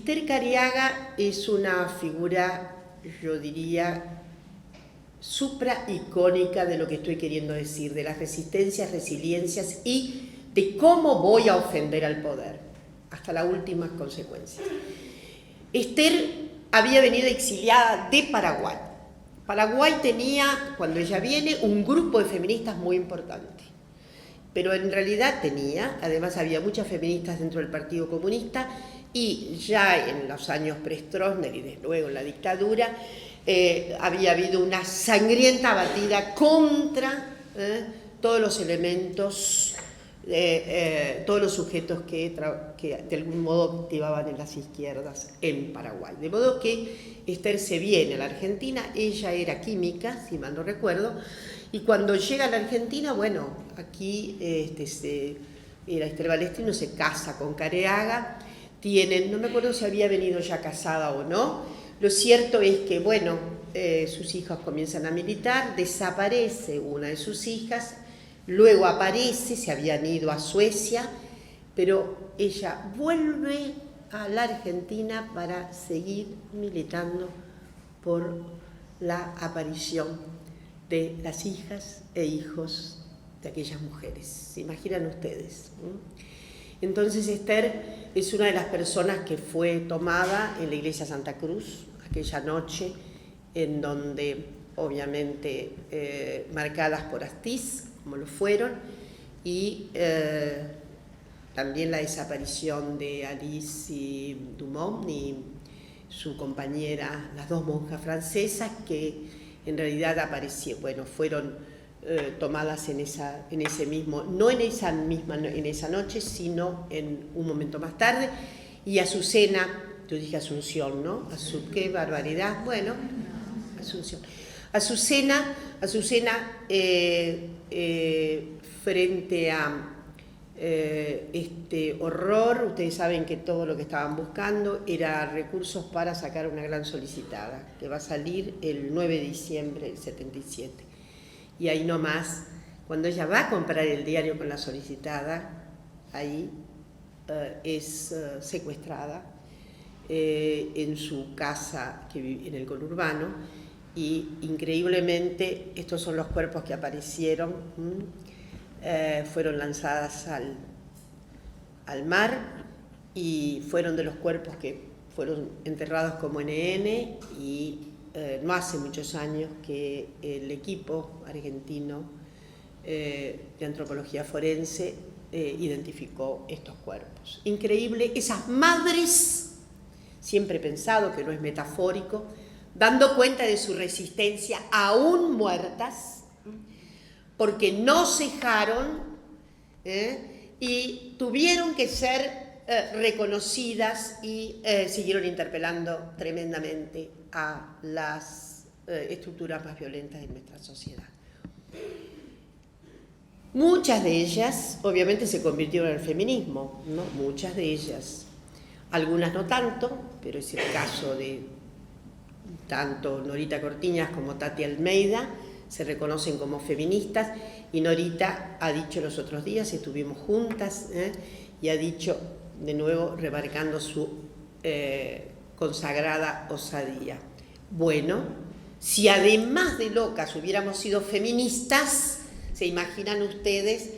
Esther Cariaga es una figura, yo diría, supra-icónica de lo que estoy queriendo decir, de las resistencias, resiliencias y de cómo voy a ofender al poder, hasta las últimas consecuencias. Esther había venido exiliada de Paraguay. Paraguay tenía, cuando ella viene, un grupo de feministas muy importante. Pero en realidad tenía, además había muchas feministas dentro del Partido Comunista, y ya en los años pre-Stroessner y desde luego en la dictadura, había habido una sangrienta batida contra todos los elementos, todos los sujetos que de algún modo activaban en las izquierdas en Paraguay. De modo que Esther se viene a la Argentina, ella era química, si mal no recuerdo, y cuando llega a la Argentina, bueno, aquí Esther Balestrino se casa con Cariaga, no me acuerdo si había venido ya casada o no. Lo cierto es que, bueno, sus hijos comienzan a militar, desaparece una de sus hijas, luego aparece, se habían ido a Suecia, pero ella vuelve a la Argentina para seguir militando por la aparición de las hijas e hijos de aquellas mujeres. ¿Se imaginan ustedes? Entonces Esther es una de las personas que fue tomada en la iglesia Santa Cruz aquella noche, en donde obviamente marcadas por Astiz, como lo fueron, y también la desaparición de Alice Dumont y su compañera, las dos monjas francesas que en realidad fueron tomadas en ese mismo, no en esa noche, sino en un momento más tarde. Y Azucena, yo dije Asunción, ¿no? Qué barbaridad, bueno, Asunción. Azucena, frente a este horror, ustedes saben que todo lo que estaban buscando era recursos para sacar una gran solicitada, que va a salir el 9 de diciembre del 77. Y ahí nomás, cuando ella va a comprar el diario con la solicitada, ahí es secuestrada en su casa que vive en el conurbano, y increíblemente estos son los cuerpos que aparecieron, fueron lanzadas al mar, y fueron de los cuerpos que fueron enterrados como NN, y no hace muchos años que el equipo argentino de antropología forense identificó estos cuerpos. Increíble, esas madres, siempre he pensado que no es metafórico, dando cuenta de su resistencia aún muertas, porque no cejaron y tuvieron que ser reconocidas, y siguieron interpelando tremendamente a las estructuras más violentas de nuestra sociedad. Muchas de ellas, obviamente, se convirtieron en el feminismo, ¿no? Muchas de ellas. Algunas no tanto, pero es el caso de tanto Norita Cortiñas como Tati Almeida, se reconocen como feministas, y Norita ha dicho los otros días, estuvimos juntas, y ha dicho, de nuevo, remarcando su consagrada osadía. Bueno, si además de locas hubiéramos sido feministas, se imaginan ustedes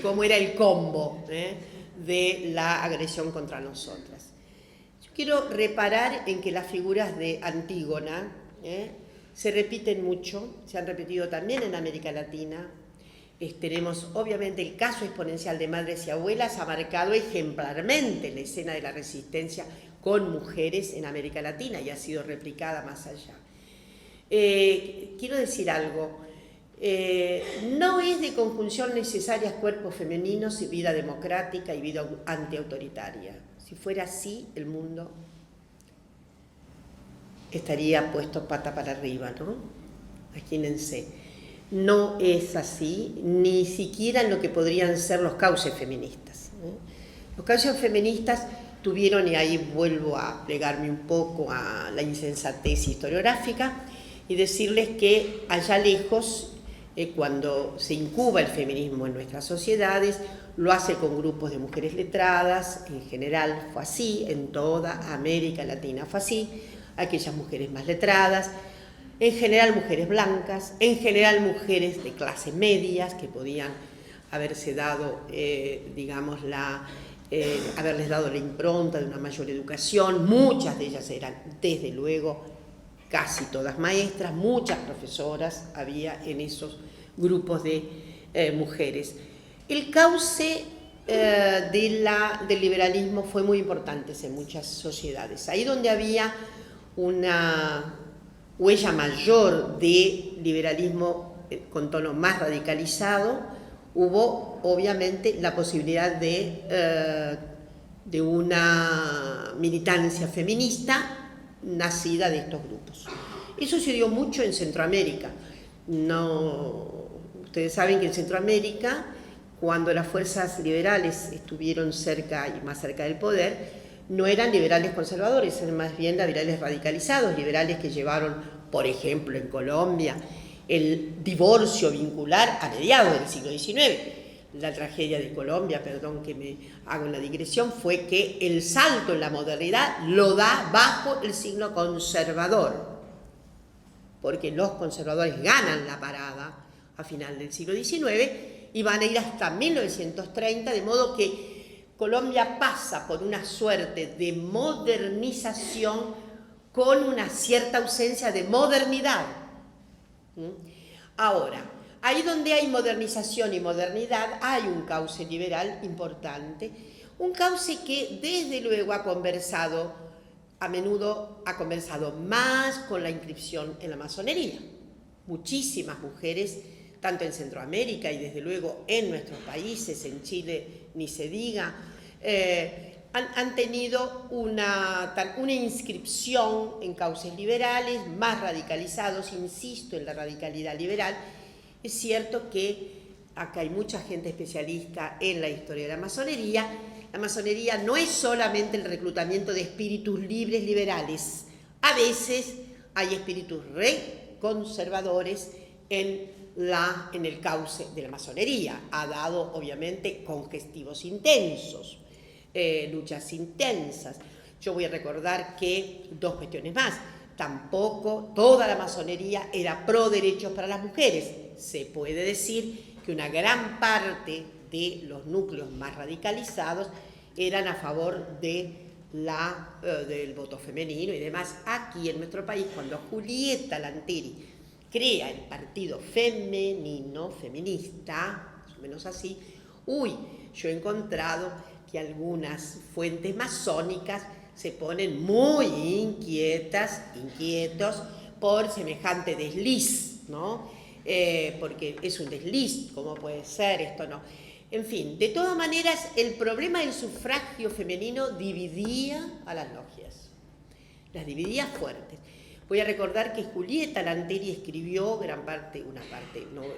cómo era el combo de la agresión contra nosotras. Yo quiero reparar en que las figuras de Antígona se repiten mucho, se han repetido también en América Latina. Tenemos obviamente el caso exponencial de Madres y Abuelas, ha marcado ejemplarmente la escena de la resistencia con mujeres en América Latina y ha sido replicada más allá. Quiero decir algo, no es de conjunción necesarias cuerpos femeninos y vida democrática y vida antiautoritaria. Si fuera así, el mundo estaría puesto pata para arriba, ¿no? Imagínense. No es así, ni siquiera en lo que podrían ser los cauces feministas. Los cauces feministas tuvieron, y ahí vuelvo a plegarme un poco a la insensatez historiográfica, y decirles que allá lejos cuando se incuba el feminismo en nuestras sociedades, lo hace con grupos de mujeres letradas, en general fue así, en toda América Latina fue así, aquellas mujeres más letradas, en general mujeres blancas, en general mujeres de clase medias que podían haberse dado, haberles dado la impronta de una mayor educación. Muchas de ellas eran, desde luego, casi todas maestras, muchas profesoras había en esos grupos de mujeres. El cauce del liberalismo fue muy importante en muchas sociedades. Ahí donde había una huella mayor de liberalismo con tono más radicalizado, hubo obviamente la posibilidad de una militancia feminista nacida de estos grupos. Eso se dio mucho en Centroamérica. Ustedes saben que en Centroamérica, cuando las fuerzas liberales estuvieron cerca y más cerca del poder, no eran liberales conservadores, eran más bien liberales radicalizados, liberales que llevaron, por ejemplo, en Colombia, el divorcio vincular a mediados del siglo XIX. La tragedia de Colombia, perdón que me hago una digresión, fue que el salto en la modernidad lo da bajo el signo conservador, porque los conservadores ganan la parada a final del siglo XIX y van a ir hasta 1930, de modo que Colombia pasa por una suerte de modernización con una cierta ausencia de modernidad. Ahora, ahí donde hay modernización y modernidad, hay un cauce liberal importante, un cauce que desde luego a menudo ha conversado más con la inscripción en la masonería. Muchísimas mujeres, tanto en Centroamérica y desde luego en nuestros países, en Chile ni se diga, han tenido una inscripción en cauces liberales, más radicalizados, insisto en la radicalidad liberal. Es cierto que acá hay mucha gente especialista en la historia de la masonería. La masonería no es solamente el reclutamiento de espíritus libres liberales. A veces hay espíritus conservadores en el cauce de la masonería. Ha dado, obviamente, congestivos intensos, luchas intensas. Yo voy a recordar que dos cuestiones más. Tampoco toda la masonería era pro derechos para las mujeres. Se puede decir que una gran parte de los núcleos más radicalizados eran a favor del voto femenino y demás. Aquí en nuestro país, cuando Julieta Lanteri crea el partido feminista, más o menos así, yo he encontrado que algunas fuentes masónicas se ponen muy inquietos por semejante desliz, ¿no? Porque es un desliz, ¿cómo puede ser esto? No. En fin, de todas maneras, el problema del sufragio femenino dividía a las logias, las dividía fuertes. Voy a recordar que Julieta Lanteri escribió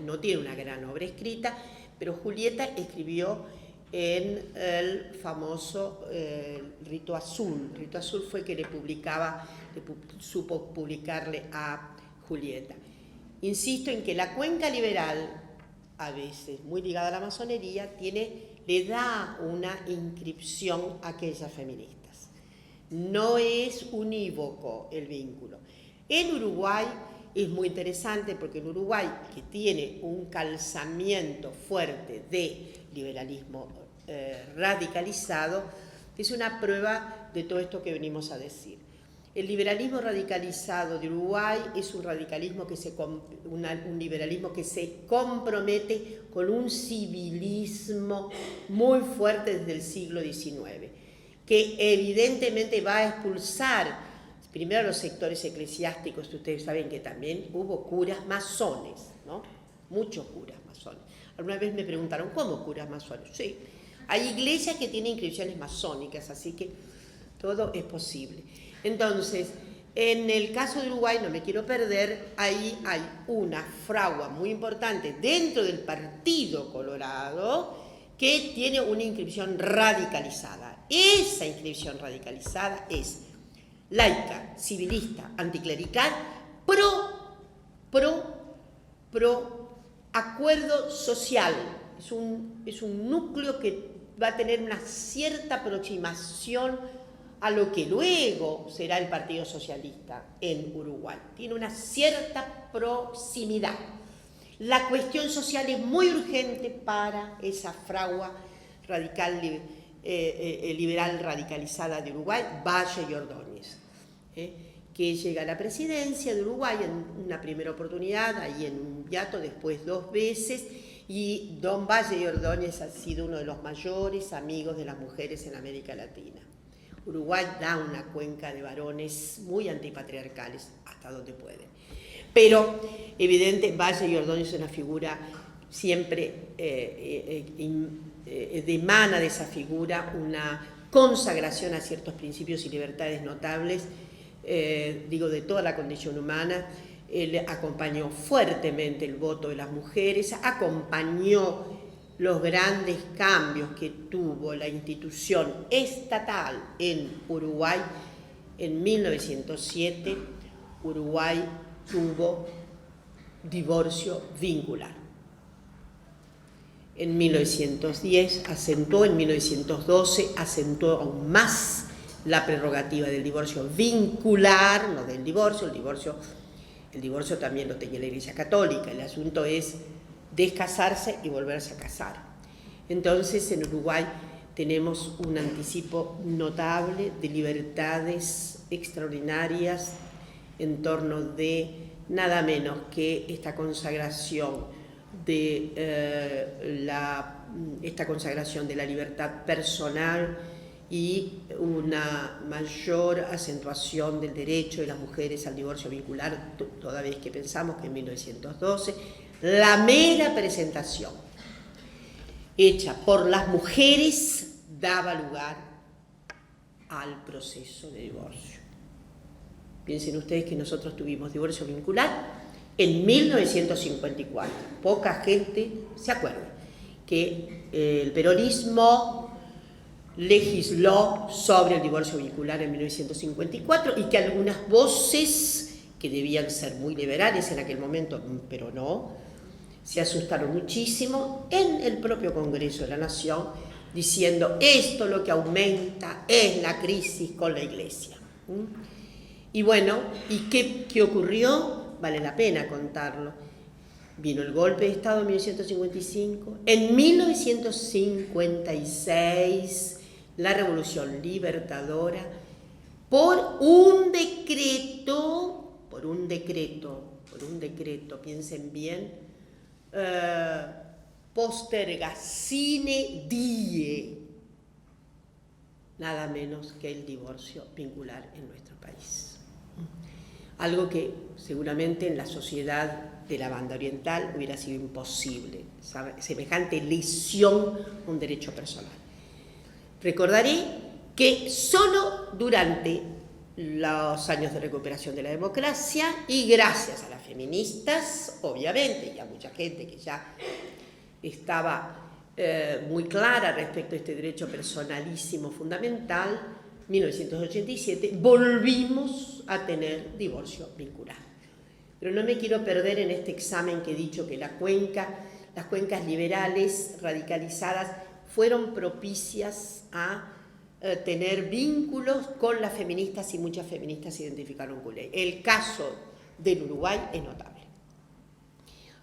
no tiene una gran obra escrita, pero Julieta escribió en el famoso Rito Azul. Rito Azul fue que supo publicarle a Julieta. Insisto en que la cuenca liberal, a veces muy ligada a la masonería, le da una inscripción a aquellas feministas. No es unívoco el vínculo. En Uruguay es muy interesante porque en Uruguay, que tiene un calzamiento fuerte de liberalismo radicalizado, es una prueba de todo esto que venimos a decir. El liberalismo radicalizado de Uruguay es un liberalismo que se compromete con un civilismo muy fuerte desde el siglo XIX, que evidentemente va a expulsar primero a los sectores eclesiásticos. Ustedes saben que también hubo curas masones, ¿no? Muchos curas masones. Alguna vez me preguntaron, ¿cómo curas masones? Sí, hay iglesias que tienen inscripciones masónicas, así que todo es posible. Entonces, en el caso de Uruguay, no me quiero perder, ahí hay una fragua muy importante dentro del Partido Colorado que tiene una inscripción radicalizada. Esa inscripción radicalizada es laica, civilista, anticlerical, pro acuerdo social, es un núcleo que va a tener una cierta aproximación a lo que luego será el Partido Socialista en Uruguay. Tiene una cierta proximidad. La cuestión social es muy urgente para esa fragua radical, liberal radicalizada de Uruguay, Valle y Ordóñez, que llega a la presidencia de Uruguay en una primera oportunidad, ahí en un hiato, después 2 veces, y don Valle y Ordóñez ha sido uno de los mayores amigos de las mujeres en América Latina. Uruguay da una cuenca de varones muy antipatriarcales, hasta donde pueden. Pero, evidente, Valle y Ordóñez es una figura siempre, emana de esa figura una consagración a ciertos principios y libertades notables, de toda la condición humana. Él acompañó fuertemente el voto de las mujeres, acompañó los grandes cambios que tuvo la institución estatal en Uruguay. En 1907, Uruguay tuvo divorcio vincular. En 1910 acentuó, en 1912 acentuó aún más la prerrogativa del divorcio vincular, no del divorcio. El divorcio también lo tenía la Iglesia Católica. El asunto es descasarse y volverse a casar. Entonces, en Uruguay tenemos un anticipo notable de libertades extraordinarias en torno de nada menos que esta consagración de la libertad personal y una mayor acentuación del derecho de las mujeres al divorcio vincular, toda vez que pensamos que en 1912 la mera presentación hecha por las mujeres daba lugar al proceso de divorcio. Piensen ustedes que nosotros tuvimos divorcio vincular en 1954. Poca gente se acuerda que el peronismo legisló sobre el divorcio vincular en 1954 y que algunas voces que debían ser muy liberales en aquel momento, pero no, se asustaron muchísimo en el propio Congreso de la Nación, diciendo esto lo que aumenta es la crisis con la Iglesia. Y bueno, ¿y qué ocurrió? Vale la pena contarlo. Vino el golpe de Estado en 1955, en 1956 la Revolución Libertadora, por un decreto, piensen bien, posterga sine die, nada menos que el divorcio vincular en nuestro país. Algo que seguramente en la sociedad de la banda oriental hubiera sido imposible, semejante lesión a un derecho personal. Recordaré que solo durante los años de recuperación de la democracia y gracias a las feministas, obviamente, y a mucha gente que ya estaba muy clara respecto a este derecho personalísimo fundamental, 1987, volvimos a tener divorcio vincular. Pero no me quiero perder en este examen que he dicho que las cuencas liberales radicalizadas fueron propicias a tener vínculos con las feministas y muchas feministas se identificaron con él. El caso del Uruguay es notable.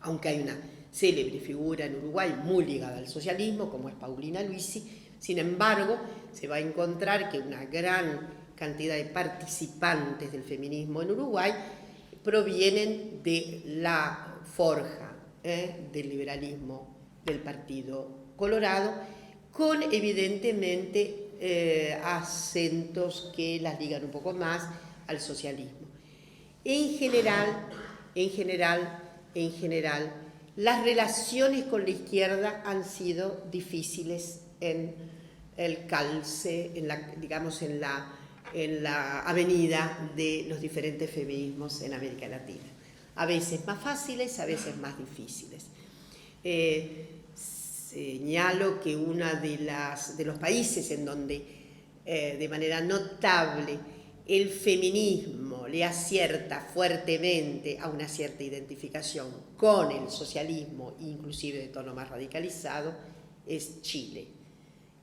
Aunque hay una célebre figura en Uruguay muy ligada al socialismo, como es Paulina Luisi, sin embargo, se va a encontrar que una gran cantidad de participantes del feminismo en Uruguay provienen de la forja del liberalismo del Partido Colorado, con evidentemente acentos que las ligan un poco más al socialismo. En general, las relaciones con la izquierda han sido difíciles en el calce, en la avenida de los diferentes feminismos en América Latina. A veces más fáciles, a veces más difíciles. Señalo que uno de los países en donde de manera notable el feminismo, feminismo le acierta fuertemente a una cierta identificación con el socialismo, inclusive de tono más radicalizado, es Chile,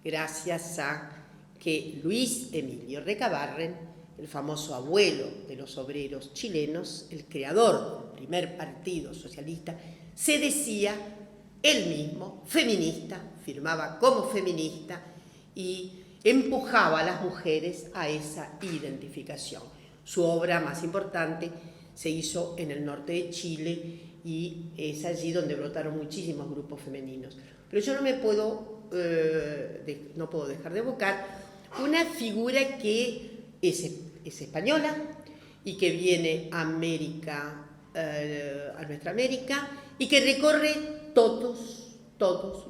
gracias a que Luis Emilio Recabarren, el famoso abuelo de los obreros chilenos, el creador del primer partido socialista, se decía él mismo feminista, firmaba como feminista y empujaba a las mujeres a esa identificación. Su obra más importante se hizo en el norte de Chile y es allí donde brotaron muchísimos grupos femeninos. Pero yo no puedo dejar de evocar una figura que es española y que viene a nuestra América y que recorre todos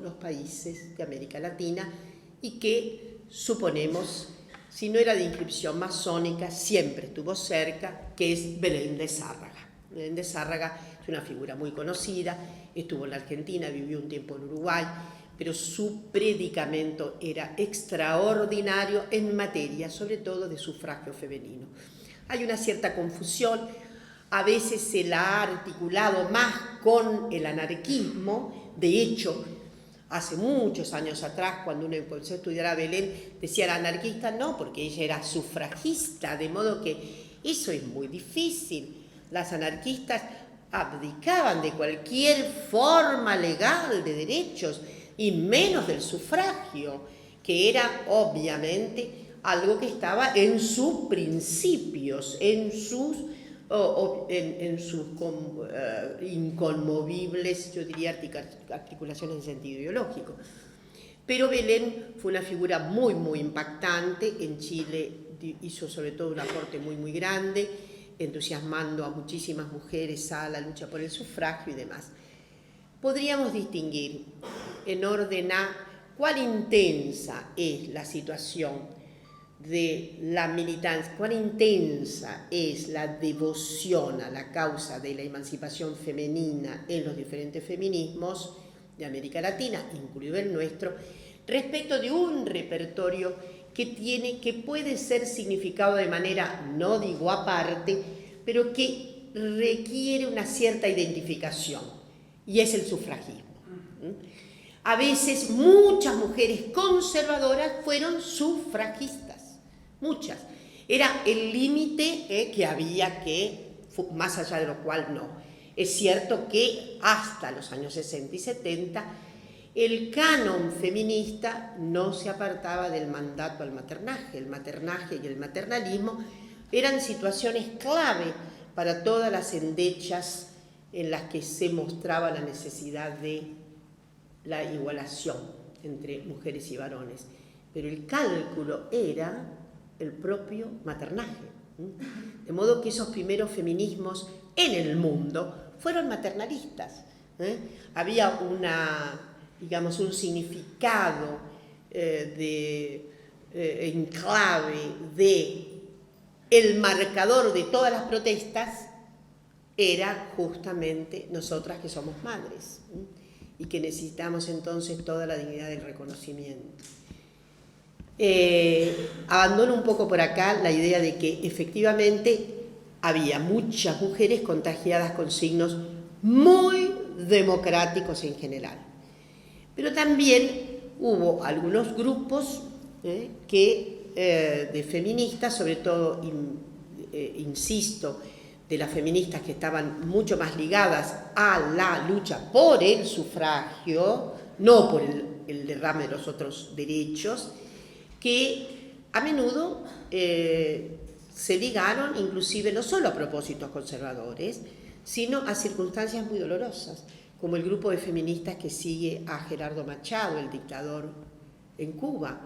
los países de América Latina y que suponemos, si no era de inscripción masónica, siempre estuvo cerca, que es Belén de Zárraga. Belén de Zárraga es una figura muy conocida, estuvo en la Argentina, vivió un tiempo en Uruguay, pero su predicamento era extraordinario en materia, sobre todo de sufragio femenino. Hay una cierta confusión, a veces se la ha articulado más con el anarquismo. De hecho, hace muchos años atrás, cuando uno empezó a estudiar a Belén, decía la anarquista no, porque ella era sufragista, de modo que eso es muy difícil. Las anarquistas abdicaban de cualquier forma legal de derechos y menos del sufragio, que era obviamente algo que estaba en sus principios, en sus inconmovibles, yo diría, articulaciones en sentido ideológico. Pero Belén fue una figura muy, muy impactante. En Chile hizo sobre todo un aporte muy, muy grande, entusiasmando a muchísimas mujeres a la lucha por el sufragio y demás. Podríamos distinguir en orden a cuál intensa es la situación de la militancia, cuán intensa es la devoción a la causa de la emancipación femenina en los diferentes feminismos de América Latina, incluido el nuestro, respecto de un repertorio que puede ser significado de manera, no digo aparte, pero que requiere una cierta identificación, y es el sufragismo. A veces muchas mujeres conservadoras fueron sufragistas, muchas. Era el límite que había más allá de lo cual no. Es cierto que hasta los años 60 y 70 el canon feminista no se apartaba del mandato al maternaje. El maternaje y el maternalismo eran situaciones clave para todas las endechas en las que se mostraba la necesidad de la igualación entre mujeres y varones. Pero el cálculo era el propio maternaje. De modo que esos primeros feminismos en el mundo fueron maternalistas. Había un significado en clave de el marcador de todas las protestas era justamente nosotras que somos madres y que necesitamos entonces toda la dignidad del reconocimiento. Abandono un poco por acá la idea de que efectivamente había muchas mujeres contagiadas con signos muy democráticos en general, pero también hubo algunos grupos de feministas, sobre todo, insisto, de las feministas que estaban mucho más ligadas a la lucha por el sufragio, no por el derrame de los otros derechos, que a menudo se ligaron inclusive no solo a propósitos conservadores, sino a circunstancias muy dolorosas, como el grupo de feministas que sigue a Gerardo Machado, el dictador en Cuba,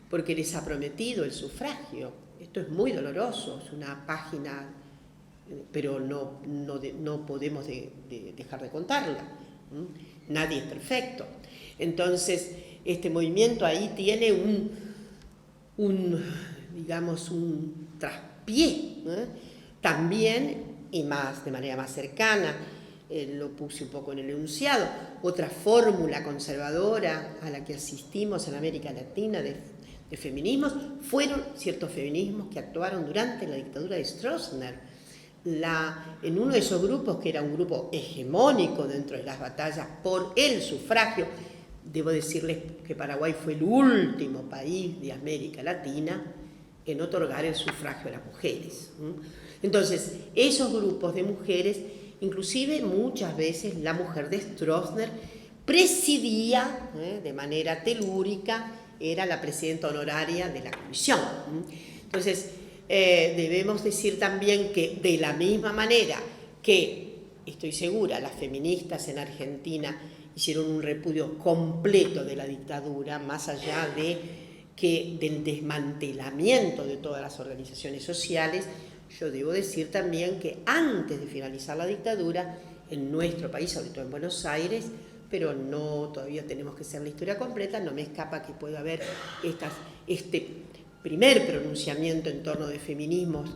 porque les ha prometido el sufragio. Esto es muy doloroso, es una página, pero no podemos dejar de contarla. Nadie es perfecto. Entonces, este movimiento ahí tiene un traspié. También, y de manera más cercana, lo puse un poco en el enunciado, otra fórmula conservadora a la que asistimos en América Latina de feminismos fueron ciertos feminismos que actuaron durante la dictadura de Stroessner. en uno de esos grupos, que era un grupo hegemónico dentro de las batallas por el sufragio. Debo decirles que Paraguay fue el último país de América Latina en otorgar el sufragio a las mujeres. Entonces, esos grupos de mujeres, inclusive muchas veces la mujer de Stroessner presidía de manera telúrica, era la presidenta honoraria de la comisión. Entonces, debemos decir también que de la misma manera que, estoy segura, las feministas en Argentina hicieron un repudio completo de la dictadura, más allá del desmantelamiento de todas las organizaciones sociales, yo debo decir también que antes de finalizar la dictadura, en nuestro país, sobre todo en Buenos Aires, pero no, todavía tenemos que hacer la historia completa, no me escapa que pueda haber este primer pronunciamiento en torno de feminismos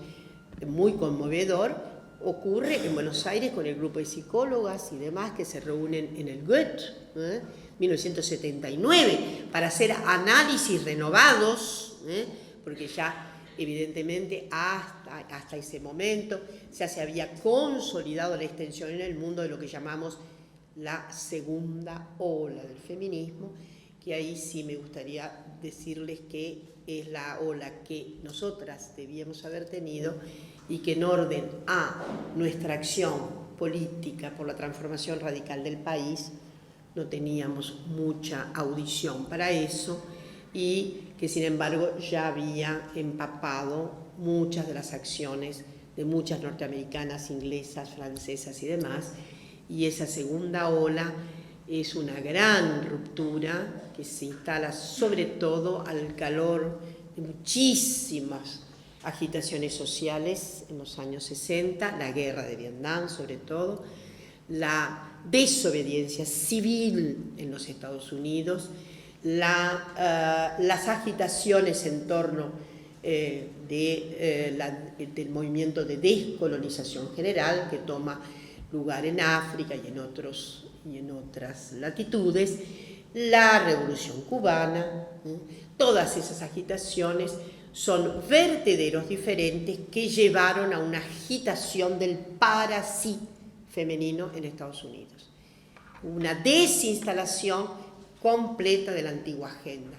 muy conmovedor, ocurre en Buenos Aires con el grupo de psicólogas y demás que se reúnen en el Goethe, 1979, para hacer análisis renovados, porque ya evidentemente hasta ese momento ya se había consolidado la extensión en el mundo de lo que llamamos la segunda ola del feminismo, que ahí sí me gustaría decirles que es la ola que nosotras debíamos haber tenido y que en orden a nuestra acción política por la transformación radical del país no teníamos mucha audición para eso y que sin embargo ya había empapado muchas de las acciones de muchas norteamericanas, inglesas, francesas y demás, y esa segunda ola es una gran ruptura que se instala sobre todo al calor de muchísimas agitaciones sociales en los años 60, la guerra de Vietnam sobre todo, la desobediencia civil en los Estados Unidos, las agitaciones en torno del movimiento de descolonización general que toma lugar en África y en otras latitudes, la Revolución Cubana, todas esas agitaciones son vertederos diferentes que llevaron a una agitación del para sí femenino en Estados Unidos. Una desinstalación completa de la antigua agenda.